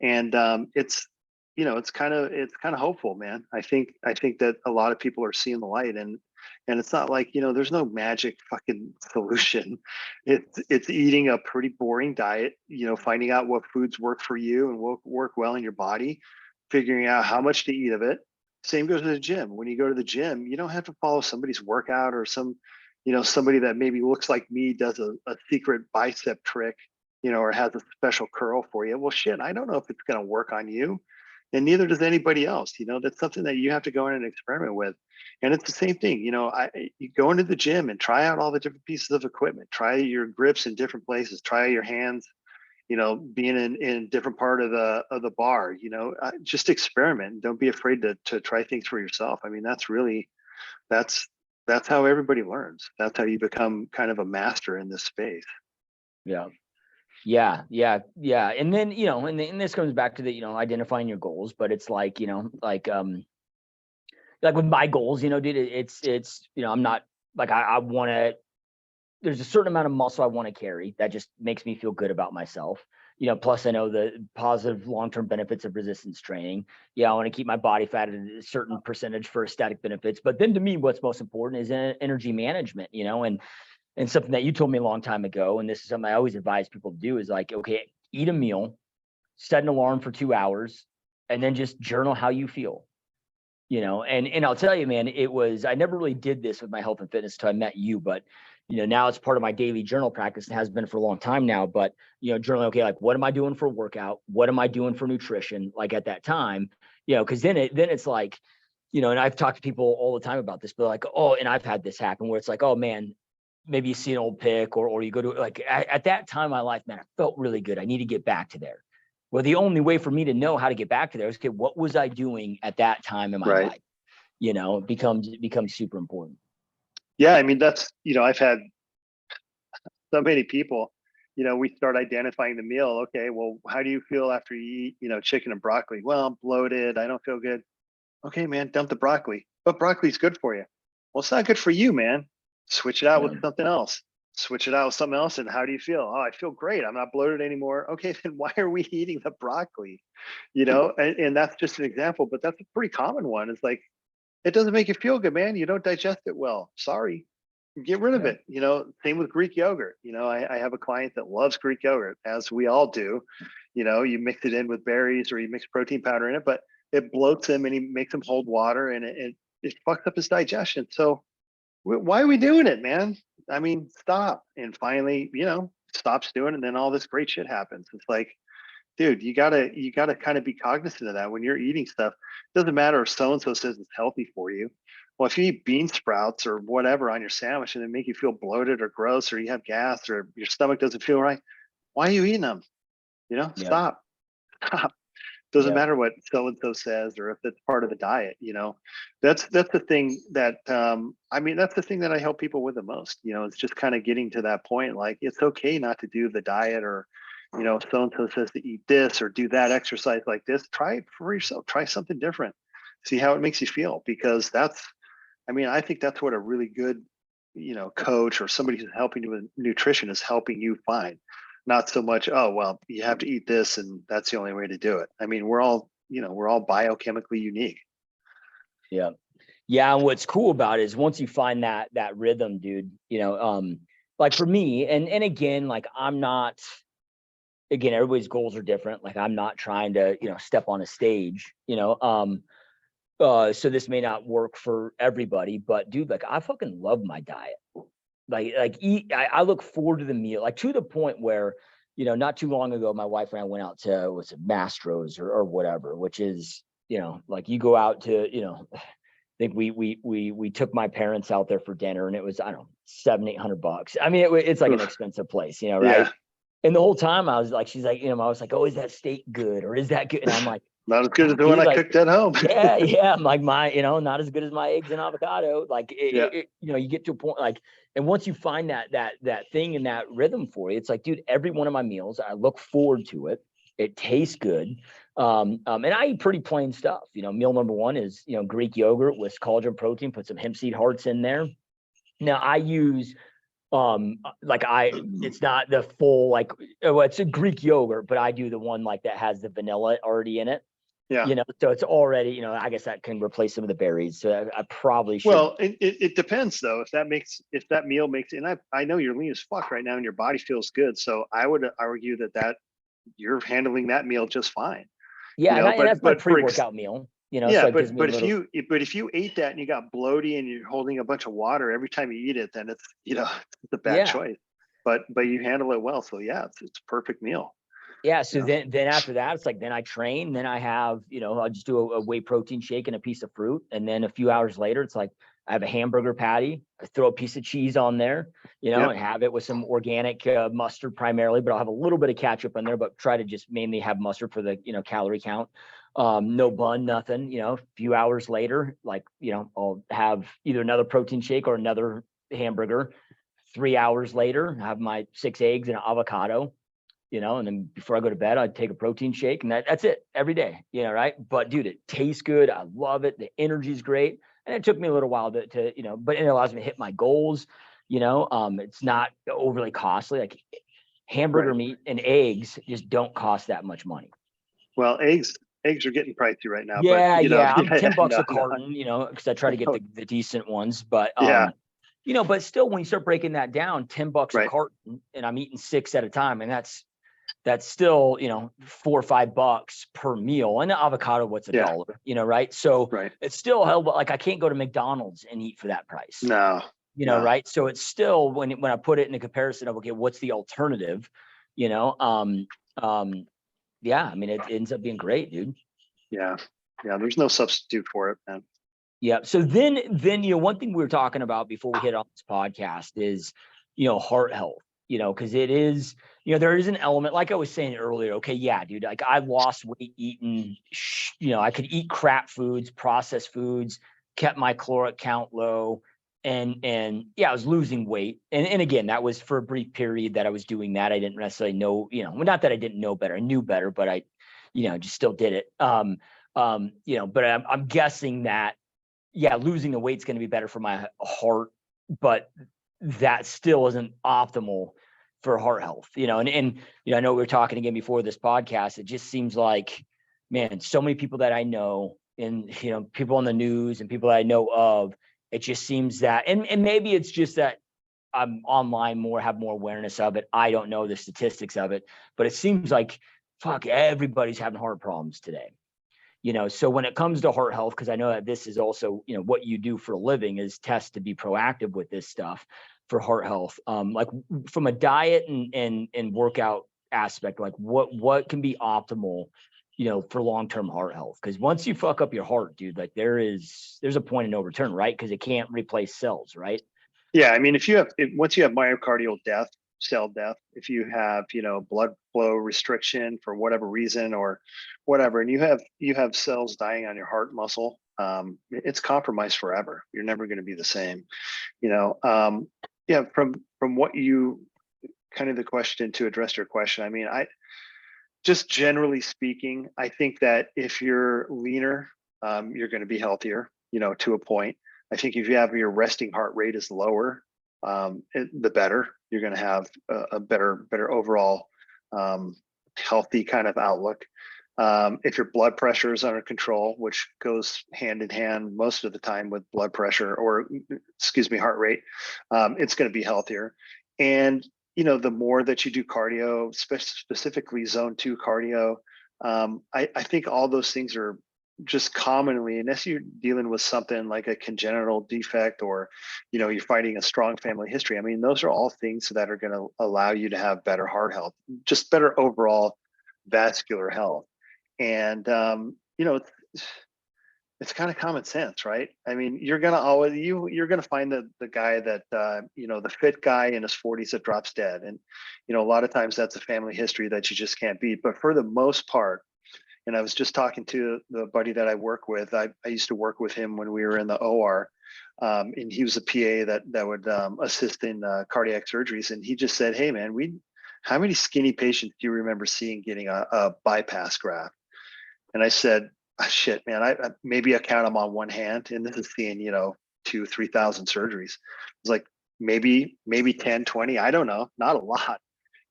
And it's kind of hopeful, man. I think that a lot of people are seeing the light, and it's not like, there's no magic fucking solution. It's eating a pretty boring diet, finding out what foods work for you and will work well in your body, figuring out how much to eat of it. Same goes to the gym. When you go to the gym, you don't have to follow somebody's workout or somebody that maybe looks like me does a secret bicep trick, or has a special curl for you. Well, shit, I don't know if it's going to work on you, and neither does anybody else. That's something that you have to go in and experiment with. And it's the same thing. You go into the gym and try out all the different pieces of equipment, try your grips in different places, try your hands, being in different part of the bar, just experiment. Don't be afraid to try things for yourself. I mean, that's how everybody learns. That's how you become kind of a master in this space. Yeah. And then, and this comes back to the, identifying your goals, but it's like, like with my goals, dude, it's, I'm not like, I want to, there's a certain amount of muscle I want to carry that just makes me feel good about myself. Plus I know the positive long-term benefits of resistance training. I want to keep my body fat at a certain percentage for aesthetic benefits. But then to me, what's most important is energy management, and something that you told me a long time ago, and this is something I always advise people to do, is like, okay, eat a meal, set an alarm for 2 hours, and then just journal how you feel. And I'll tell you, man, I never really did this with my health and fitness until I met you, but now it's part of my daily journal practice and has been for a long time now. But journaling, okay, like, what am I doing for workout? What am I doing for nutrition? Like at that time, because then it's like, and I've talked to people all the time about this, but like, oh, and I've had this happen where it's like, oh man, maybe you see an old pic or you go to, like, at that time in my life, man, I felt really good. I need to get back to there. Well, the only way for me to know how to get back to there is, okay, what was I doing at that time in my life? It becomes super important. Yeah. I mean, that's, I've had so many people, we start identifying the meal. Okay, well, how do you feel after you eat, chicken and broccoli? Well, I'm bloated. I don't feel good. Okay, man, dump the broccoli. But broccoli's good for you. Well, it's not good for you, man. Switch it out with something else. Switch it out with something else. And how do you feel? Oh, I feel great. I'm not bloated anymore. Okay, then why are we eating the broccoli? And that's just an example, but that's a pretty common one. It's like, it doesn't make you feel good, man. You don't digest it well. Sorry. Get rid of it. Same with Greek yogurt. I have a client that loves Greek yogurt, as we all do. You mix it in with berries or you mix protein powder in it, but it bloats him and he makes him hold water, and it fucks up his digestion. So why are we doing it, man? I mean, stop. And finally, stops doing it, and then all this great shit happens. It's like, dude, you gotta kind of be cognizant of that when you're eating stuff. It doesn't matter if so-and-so says it's healthy for you. Well, if you eat bean sprouts or whatever on your sandwich and they make you feel bloated or gross, or you have gas, or your stomach doesn't feel right, why are you eating them? Stop. Doesn't matter what so-and-so says, or if it's part of the diet. That's the thing that, that's the thing that I help people with the most. It's just kind of getting to that point. Like, it's okay not to do the diet, or, so-and-so says to eat this or do that exercise like this. Try it for yourself. Try something different. See how it makes you feel, because I think that's what a really good, coach or somebody who's helping you with nutrition is helping you find. Not so much, oh, well, you have to eat this and that's the only way to do it. I mean, we're all biochemically unique. Yeah. Yeah. And what's cool about it is once you find that rhythm, dude, like for me, and again, like everybody's goals are different. Like, I'm not trying to, step on a stage, so this may not work for everybody, but dude, like, I fucking love my diet. I look forward to the meal, like, to the point where, not too long ago, my wife and I went out to Mastro's or whatever, which is, like, you go out to, I think we took my parents out there for dinner, and it was, I don't know, $700-800. I mean, it's like an expensive place, right? Yeah. And the whole time I was like, she's like, I was like, oh, is that steak good, or is that good? And I'm like, Not as good as the one I cooked at home. yeah. Like not as good as my eggs and avocado. Like you get to a point like, and once you find that thing and that rhythm for you, it's like, dude, every one of my meals, I look forward to it. It tastes good. And I eat pretty plain stuff. Meal number one is, Greek yogurt with collagen protein, put some hemp seed hearts in there. Now I use it's not the full it's a Greek yogurt, but I do the one like that has the vanilla already in it. Yeah. So it's already, I guess that can replace some of the berries. So I probably should. Well, it depends though. If that meal makes, and I know you're lean as fuck right now and your body feels good. So I would argue that you're handling that meal just fine. Yeah. And that's my pre-workout meal. Yeah, so but if you ate that and you got bloaty and you're holding a bunch of water every time you eat it, then it's it's a bad choice. But you handle it well, so yeah, it's a perfect meal. Yeah. So then after that, it's like then I train, then I have I'll just do a whey protein shake and a piece of fruit, and then a few hours later, it's like I have a hamburger patty. I throw a piece of cheese on there, and have it with some organic mustard primarily, but I'll have a little bit of ketchup in there, but try to just mainly have mustard for the calorie count. No bun, nothing. A few hours later, I'll have either another protein shake or another hamburger. 3 hours later, I have my 6 eggs and an avocado, and then before I go to bed, I'd take a protein shake, and that's it every day, right? But dude, it tastes good. I love it. The energy's great. And it took me a little while to but it allows me to hit my goals. It's not overly costly. Like hamburger meat and eggs just don't cost that much money. Well, eggs are getting pricey right now. Yeah, I'm $10 a carton, because I try to get the decent ones. But but still, when you start breaking that down, $10 a carton, and I'm eating 6 at a time, and that's still, $4 or $5 per meal. And the avocado, what's $1, right? So it's still hell, but like I can't go to McDonald's and eat for that price. No. Right. So it's still when I put it in a comparison of, okay, what's the alternative? Yeah, I mean, it ends up being great, dude. Yeah. There's no substitute for it, man. Yeah. So then, one thing we were talking about before we hit on this podcast is, heart health, because it is, there is an element, like I was saying earlier. Okay. Yeah, dude, like I lost weight eating, I could eat crap foods, processed foods, kept my caloric count low. And I was losing weight. And again, that was for a brief period that I was doing that. I didn't necessarily know, not that I didn't know better, I knew better, but I, just still did it. But I'm guessing that, losing the weight's going to be better for my heart, but that still isn't optimal for heart health, and I know we were talking again before this podcast. It just seems like, man, so many people that I know and, people on the news and people that I know of, it just seems that, and maybe it's just that I'm online more, have more awareness of it. I don't know the statistics of it, but it seems like, fuck, everybody's having heart problems today. So when it comes to heart health, because I know that this is also, what you do for a living is test to be proactive with this stuff for heart health. Like from a diet and workout aspect, like what can be optimal, for long-term heart health? Because once you fuck up your heart, dude, like there's a point of no return, right? Because it can't replace cells, right? Yeah, I mean, once you have myocardial death, cell death, if you have blood flow restriction for whatever reason or whatever, and you have cells dying on your heart muscle, it's compromised forever. You're never going to be the same. From what you kind of the question to address your question, I mean, just generally speaking, I think that if you're leaner, you're going to be healthier, to a point. I think if you have your resting heart rate is lower, the better. You're going to have a better overall healthy kind of outlook. If your blood pressure is under control, which goes hand in hand most of the time with blood pressure or, heart rate, it's going to be healthier. And the more that you do cardio, specifically zone 2 cardio, I think all those things are just commonly, unless you're dealing with something like a congenital defect or, you're fighting a strong family history. I mean, those are all things that are going to allow you to have better heart health, just better overall vascular health. And, it's kind of common sense, right? I mean, you're going to find the guy that, the fit guy in his 40s that drops dead. And, a lot of times that's a family history that you just can't beat. But for the most part, And I was just talking to the buddy that I work with. I used to work with him when we were in the OR, and he was a PA that would assist in cardiac surgeries. And he just said, "Hey, man, how many skinny patients do you remember seeing getting a bypass graft?" And I said, "Shit, man, maybe I count them on one hand." And this is seeing 2,000-3,000 surgeries. It's like maybe 10, 20. I don't know, not a lot.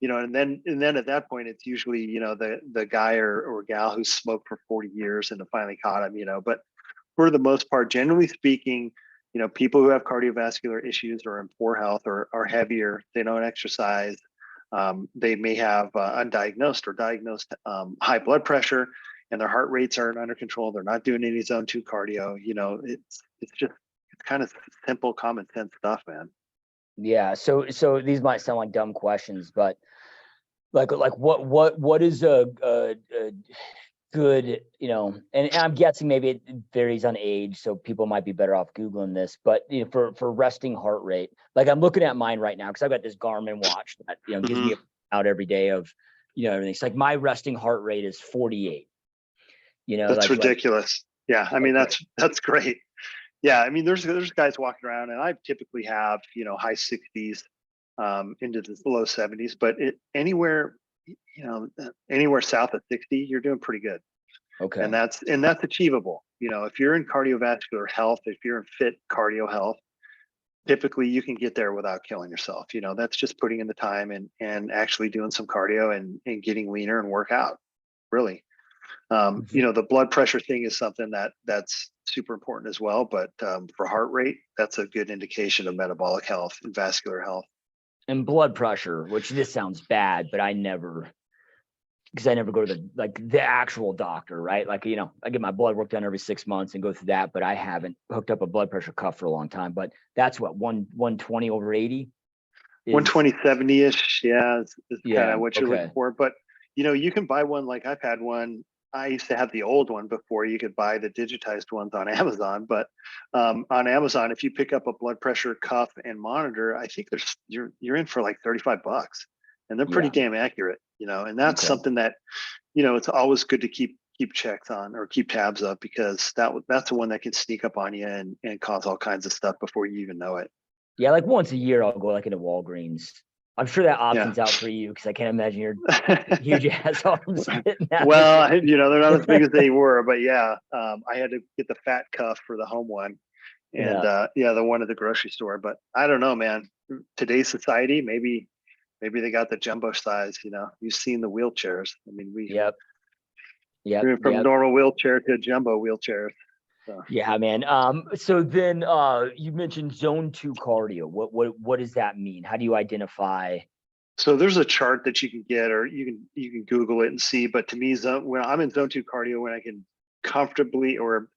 And then at that point, it's usually, the guy or gal who smoked for 40 years and finally caught him, but for the most part, generally speaking, people who have cardiovascular issues or in poor health or are heavier, they don't exercise, they may have undiagnosed or diagnosed high blood pressure, and their heart rates aren't under control. They're not doing any zone 2 cardio. It's kind of simple, common sense stuff, man. Yeah. So these might sound like dumb questions, but like what is a good, and I'm guessing maybe it varies on age, so people might be better off Googling this, but for resting heart rate, like I'm looking at mine right now because I've got this Garmin watch that gives me out every day of everything. It's like my resting heart rate is 48. That's ridiculous. Yeah, I mean that's great. Yeah, I mean there's guys walking around, and I typically have high 60s into the low 70s, but anywhere south of 60, you're doing pretty good. Okay. And that's achievable. If you're in cardiovascular health, if you're in fit cardio health, typically you can get there without killing yourself. That's just putting in the time and actually doing some cardio and getting leaner and work out, really. The blood pressure thing is something that's super important as well, but for heart rate, that's a good indication of metabolic health and vascular health. And blood pressure, which this sounds bad, but I never go to the actual doctor, right? Like, I get my blood work done every 6 months and go through that, but I haven't hooked up a blood pressure cuff for a long time. But that's what 120 over 80. 120, 70-ish. Yeah. Is kind of what you're looking for. But, you can buy one. Like I've had one. I used to have the old one before. You could buy the digitized ones on Amazon, but on Amazon, if you pick up a blood pressure cuff and monitor, I think you're in for like $35, and they're pretty damn accurate, and that's something that, it's always good to keep checks on or keep tabs up, because that's the one that can sneak up on you and cause all kinds of stuff before you even know it. Yeah. Like once a year, I'll go like into Walgreens. I'm sure that option's out for you, because I can't imagine you're huge ass arms. Well, they're not as big as they were, but yeah, I had to get the fat cuff for the home one, and the one at the grocery store. But I don't know, man. Today's society, maybe they got the jumbo size. You've seen the wheelchairs. I mean, Yep. From normal wheelchair to jumbo wheelchairs. So. Yeah, man. So then you mentioned zone 2 cardio. What does that mean? How do you identify? So there's a chart that you can get, or you can Google it and see. But to me, when I'm in zone 2 cardio, when I can comfortably, or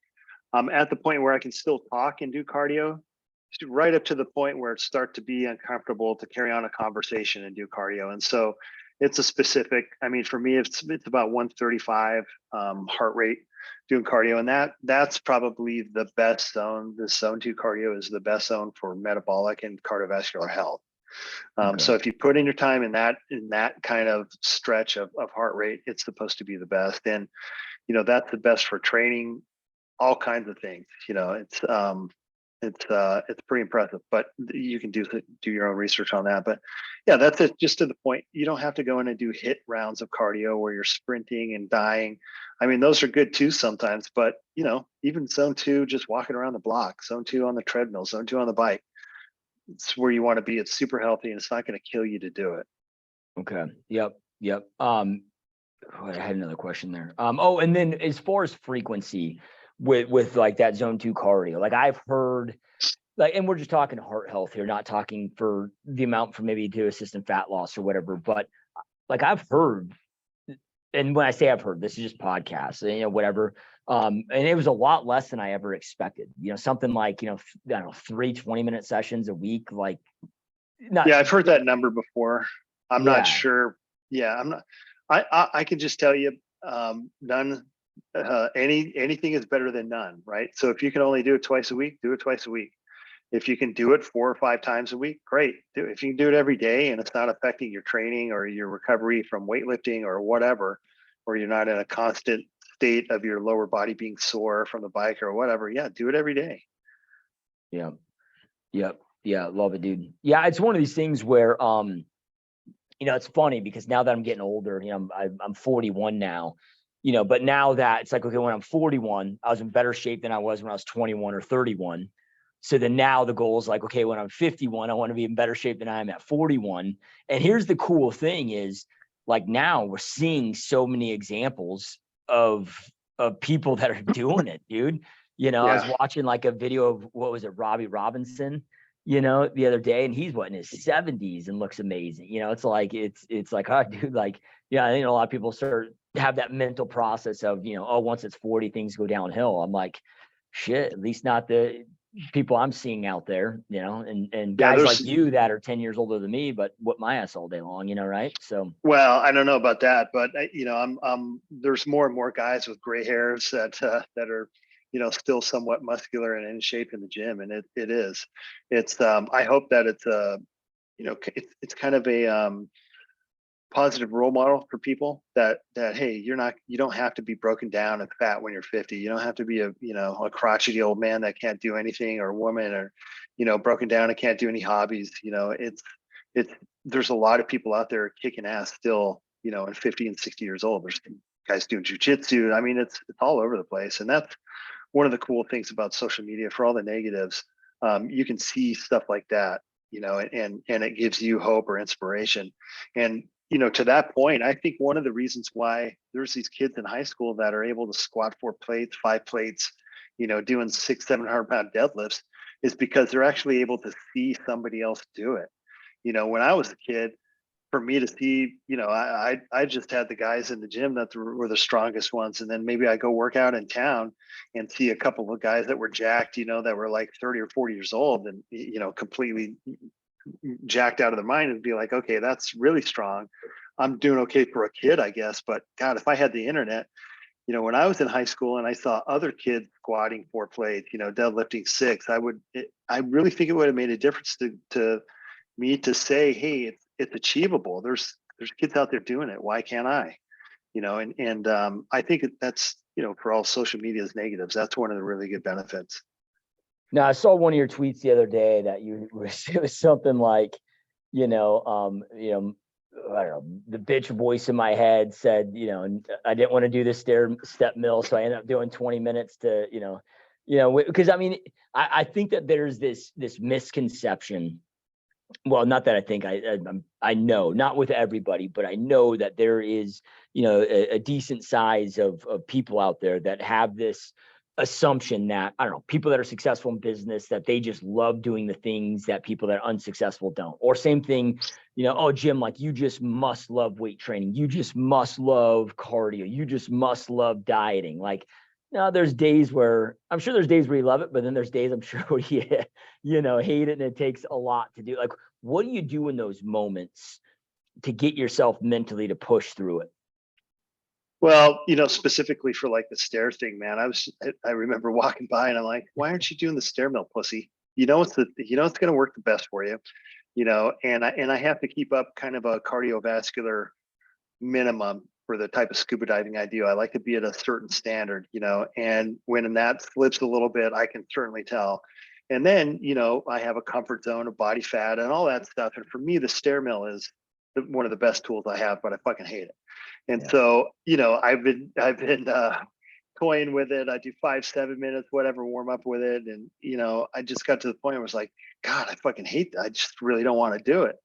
I'm at the point where I can still talk and do cardio, right up to the point where it starts to be uncomfortable to carry on a conversation and do cardio. And so it's a specific, I mean, for me, it's about 135 heart rate doing cardio. And that's probably the best zone. The zone 2 cardio is the best zone for metabolic and cardiovascular health. So if you put in your time in that kind of stretch of heart rate, it's supposed to be the best. And, that's the best for training, all kinds of things. It's pretty impressive, but you can do your own research on that. But yeah, that's it. Just to the point, you don't have to go in and do HIIT rounds of cardio where you're sprinting and dying. I mean, those are good too sometimes, but even zone 2, just walking around the block, zone 2 on the treadmill, zone 2 on the bike, it's where you want to be. It's super healthy, and it's not going to kill you to do it. Okay. Yep. I had another question there. And then as far as frequency with like that zone 2 cardio, like I've heard, like, and we're just talking heart health here, not talking for the amount for maybe to assist in fat loss or whatever, but like I've heard, and when I say I've heard, this is just podcasts, whatever. And it was a lot less than I ever expected. Something like, I don't know, 3 20-minute sessions a week. Like, I've heard that number before. I'm not sure. Yeah, I'm not. I can just tell you, none. Anything is better than none, right? So if you can only do it twice a week, do it twice a week. If you can do it 4 or 5 times a week, great. If you can do it every day and it's not affecting your training or your recovery from weightlifting or whatever, or you're not in a constant state of your lower body being sore from the bike or whatever, yeah, do it every day. Yeah. Yep. Yeah. Love it, dude. Yeah. It's one of these things where, it's funny because now that I'm getting older, I'm 41 now, but now that it's like, okay, when I'm 41, I was in better shape than I was when I was 21 or 31. So then now the goal is like, okay, when I'm 51, I want to be in better shape than I am at 41. And here's the cool thing is like now we're seeing so many examples of people that are doing it, dude. I was watching like a video of, what was it, Robbie Robinson, the other day, and he's in his 70s and looks amazing. It's like, oh, dude, like, yeah, I think a lot of people have that mental process of, once it's 40, things go downhill. I'm like, shit, at least not the people I'm seeing out there, and guys like you that are 10 years older than me, but whip my ass all day long, right? So, well, I don't know about that, but there's more and more guys with gray hairs that are, still somewhat muscular and in shape in the gym. And it's I hope that it's kind of a positive role model for people that, hey, you don't have to be broken down and fat when you're 50. You don't have to be a crotchety old man that can't do anything, or a woman, or, broken down and can't do any hobbies. There's a lot of people out there kicking ass still, and 50 and 60 years old. There's guys doing jujitsu. I mean, it's all over the place. And that's one of the cool things about social media. For all the negatives, you can see stuff like that, and it gives you hope or inspiration. And, to that point, I think one of the reasons why there's these kids in high school that are able to squat 4 plates, 5 plates, doing 600-700 pound deadlifts, is because they're actually able to see somebody else do it. When I was a kid, for me to see, I just had the guys in the gym that were the strongest ones. And then maybe I go work out in town and see a couple of guys that were jacked, that were like 30 or 40 years old and, completely jacked out of their mind, and be like, okay, that's really strong. I'm doing okay for a kid, I guess. But God, if I had the internet, when I was in high school and I saw other kids squatting 4 plates, deadlifting 6, I really think it would have made a difference to me to say, hey, it's achievable. There's kids out there doing it. Why can't I? I think that's, for all social media's negatives, that's one of the really good benefits. Now, I saw one of your tweets the other day that it was something like, I don't know, the bitch voice in my head said, I didn't want to do this step mill, so I ended up doing 20 minutes to, because I mean, I think that there's this misconception. Well, not that I think, I know, not with everybody, but I know that there is, a decent size of people out there that have this assumption that, I don't know, people that are successful in business, that they just love doing the things that people that are unsuccessful don't. Or same thing, oh, Jim, like, you just must love weight training. You just must love cardio. You just must love dieting. Like, no, there's days where I'm sure there's days where you love it, but then there's days I'm sure where you, hate it, and it takes a lot to do. Like, what do you do in those moments to get yourself mentally to push through it? Well, specifically for like the stair thing, man, I remember walking by and I'm like, why aren't you doing the stair mill, pussy? It's going to work the best for you, and I have to keep up kind of a cardiovascular minimum for the type of scuba diving I do. I like to be at a certain standard, and when that slips a little bit, I can certainly tell. And then, I have a comfort zone of body fat and all that stuff. And for me, the stair mill is one of the best tools I have, but I fucking hate it. And so, I've been toying with it. I do 5-7 minutes, whatever, warm up with it. And, I just got to the point where I was like, God, I fucking hate that. I just really don't want to do it.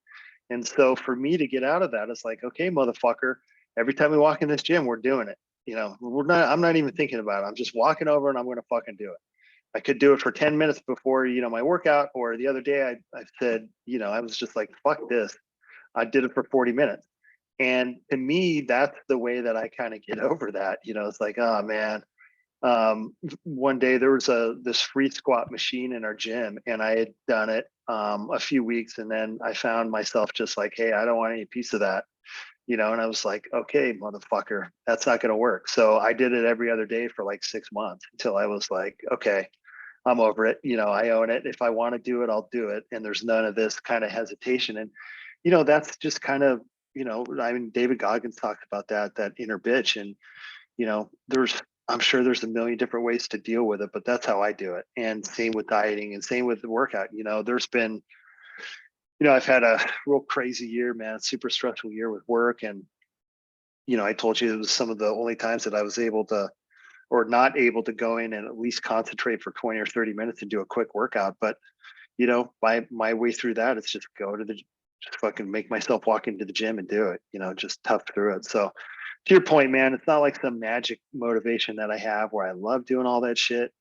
And so for me to get out of that, it's like, okay, motherfucker, every time we walk in this gym, we're doing it. I'm not even thinking about it. I'm just walking over and I'm going to fucking do it. I could do it for 10 minutes before, my workout, or the other day I said, I was just like, fuck this. I did it for 40 minutes. And to me, that's the way that I kind of get over that. It's like, oh man. One day there was this free squat machine in our gym, and I had done it a few weeks, and then I found myself just like, hey, I don't want any piece of that. And I was like, okay, motherfucker, that's not going to work. So I did it every other day for like 6 months until I was like, okay, I'm over it. I own it. If I want to do it, I'll do it. And there's none of this kind of hesitation. And, that's just kind of, I mean, David Goggins talked about that inner bitch. And, I'm sure there's a million different ways to deal with it, but that's how I do it. And same with dieting and same with the workout. There's been, I've had a real crazy year, man, super stressful year with work. And, I told you it was some of the only times that I was able to, or not able to go in and at least concentrate for 20 or 30 minutes and do a quick workout. But, my way through that, it's just just fucking make myself walk into the gym and do it, just tough through it. So to your point, man, it's not like some magic motivation that I have where I love doing all that shit.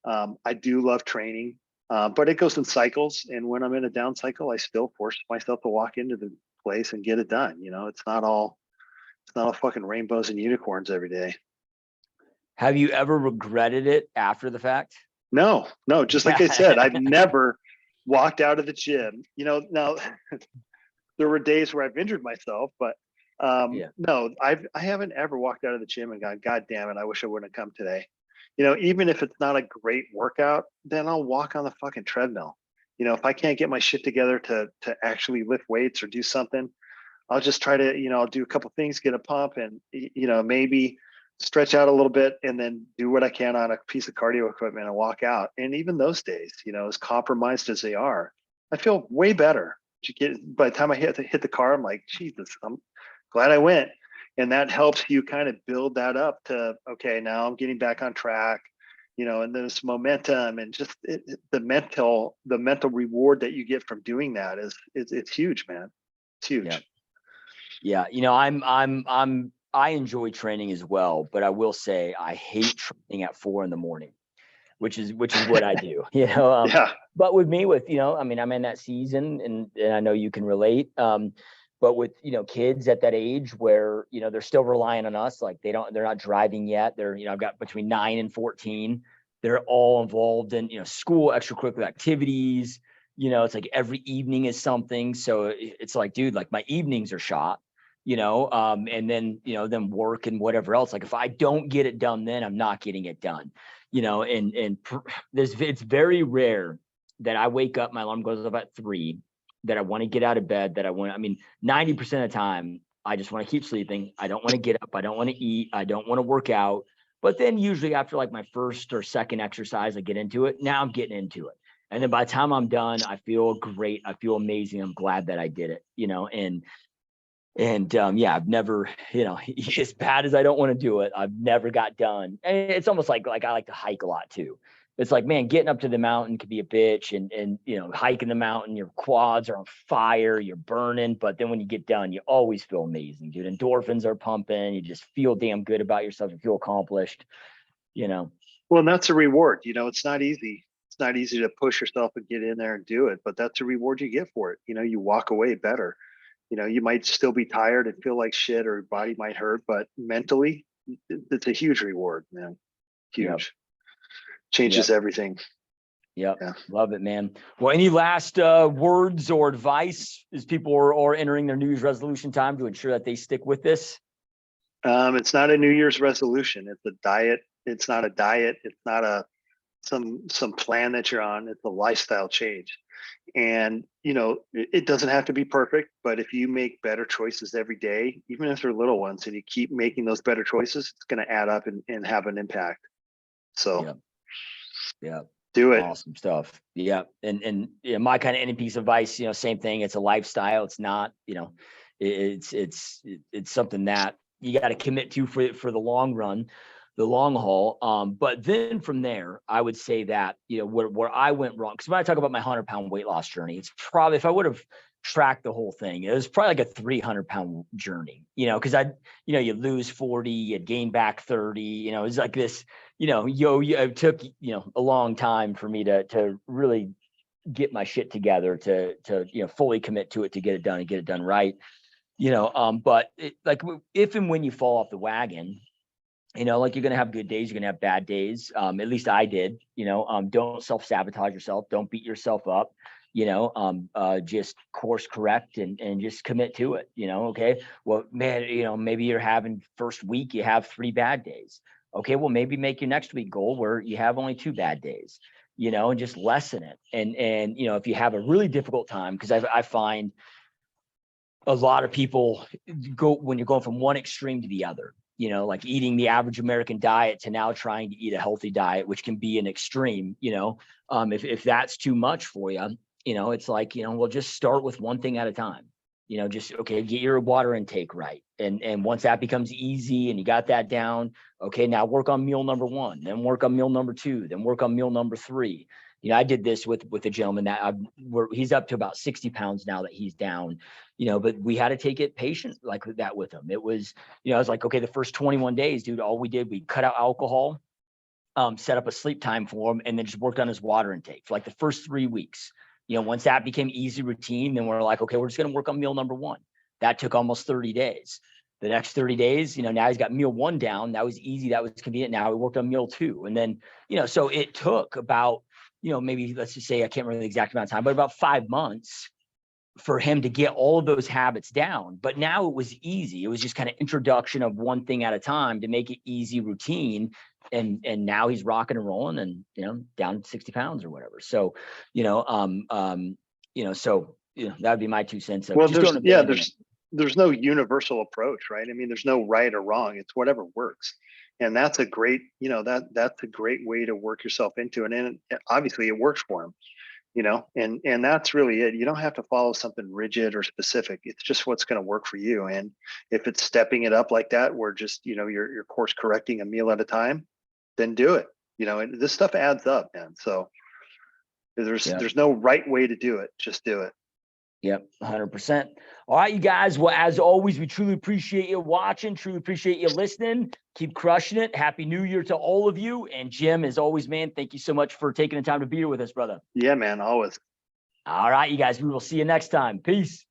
I do love training, but it goes in cycles. And when I'm in a down cycle, I still force myself to walk into the place and get it done. It's not all fucking rainbows and unicorns every day. Have you ever regretted it after the fact? No, just like I said, I've never walked out of the gym. Now there were days where I've injured myself, but no, I haven't ever walked out of the gym and gone, God damn it, I wish I wouldn't have come today. Even if it's not a great workout, then I'll walk on the fucking treadmill. If I can't get my shit together to actually lift weights or do something, I'll just try to, I'll do a couple things, get a pump, and maybe stretch out a little bit, and then do what I can on a piece of cardio equipment and walk out. And even those days, as compromised as they are, I feel way better. By the time I hit the car, I'm like, Jesus, I'm glad I went. And that helps you kind of build that up to, okay, now I'm getting back on track, and there's momentum, and just the mental reward that you get from doing that it's huge, man. It's huge. Yeah. I enjoy training as well, but I will say I hate training at 4 a.m, which is what I do, But with me, I'm in that season, and I know you can relate. But with, kids at that age where, they're still relying on us, like they're not driving yet. They're, I've got between 9 and 14. They're all involved in, school extracurricular activities. It's like every evening is something. So it's like, dude, like my evenings are shot, and then, then work and whatever else. Like if I don't get it done, then I'm not getting it done, it's very rare that I wake up, my alarm goes up at 3, that I want to get out of bed, 90% of the time, I just want to keep sleeping. I don't want to get up. I don't want to eat. I don't want to work out. But then usually after like my first or second exercise, I get into it. Now I'm getting into it. And then by the time I'm done, I feel great. I feel amazing. I'm glad that I did it, I've never, as bad as I don't want to do it, I've never got done. And it's almost like I like to hike a lot too. It's like, man, getting up to the mountain can be a bitch, and hiking the mountain, your quads are on fire, you're burning. But then when you get done, you always feel amazing, dude. Endorphins are pumping. You just feel damn good about yourself. You feel accomplished, Well, and that's a reward. It's not easy. It's not easy to push yourself and get in there and do it, but that's a reward you get for it. You walk away better. You might still be tired and feel like shit, or your body might hurt, but mentally, it's a huge reward, man. Huge. Yep. Changes everything. Yep. Yeah. Love it, man. Well, any last words or advice as people are entering their New Year's resolution time to ensure that they stick with this? It's not a New Year's resolution. It's a diet. It's not a diet. It's not some plan that you're on. It's a lifestyle change. And, it doesn't have to be perfect, but if you make better choices every day, even if they're little ones, and you keep making those better choices, it's going to add up and have an impact. So yeah, do it. Awesome stuff. Yeah. And my kind of any piece of advice, same thing. It's a lifestyle. It's not, it's something that you got to commit to for the long run, the long haul. But then from there, I would say that, where I went wrong, because when I talk about my 100-pound weight loss journey, it's probably, if I would have tracked the whole thing, it was probably like a 300-pound journey, because you lose 40, you gain back 30, it's like this, it took, a long time for me to really get my shit together to fully commit to it, to get it done and get it done right. But like if and when you fall off the wagon, like you're going to have good days, you're going to have bad days. At least I did, don't self-sabotage yourself. Don't beat yourself up, just course correct and just commit to it, okay. Well, man, maybe you're having first week, you have 3 bad days. Okay. Well, maybe make your next week goal where you have only 2 bad days, and just lessen it. And, if you have a really difficult time, because I find a lot of people go when you're going from one extreme to the other, like eating the average American diet to now trying to eat a healthy diet, which can be an extreme, if that's too much for you, it's like, well, just start with one thing at a time, just, okay, get your water intake right. And once that becomes easy and you got that down, okay, now work on meal number 1, then work on meal number 2, then work on meal number 3. I did this with a gentleman that he's up to about 60 pounds now that he's down, but we had to take it patient like that with him. It was, I was like, okay, the first 21 days, dude, all we did, we cut out alcohol, set up a sleep time for him, and then just worked on his water intake for like the first 3 weeks. Once that became easy routine, then we're like, okay, we're just going to work on meal number 1. That took almost 30 days. The next 30 days, now he's got meal 1 down. That was easy. That was convenient. Now we worked on meal 2. And then, so it took about, maybe let's just say, I can't remember the exact amount of time, but about 5 months for him to get all of those habits down. But now it was easy. It was just kind of introduction of one thing at a time to make it easy routine. And now he's rocking and rolling and, down 60 pounds or whatever. So, that'd be my 2 cents. Of well, just there's no universal approach, right? I mean, there's no right or wrong. It's whatever works. And that's a great, that's a great way to work yourself into it. And obviously it works for him, and that's really it. You don't have to follow something rigid or specific. It's just what's going to work for you. And if it's stepping it up like that, where just, you're course correcting a meal at a time, then do it. And this stuff adds up, man. So there's no right way to do it. Just do it. Yep, 100%. All right, you guys. Well, as always, we truly appreciate you watching, truly appreciate you listening. Keep crushing it. Happy New Year to all of you. And Jim, as always, man, thank you so much for taking the time to be here with us, brother. Yeah, man, always. All right, you guys, we will see you next time. Peace.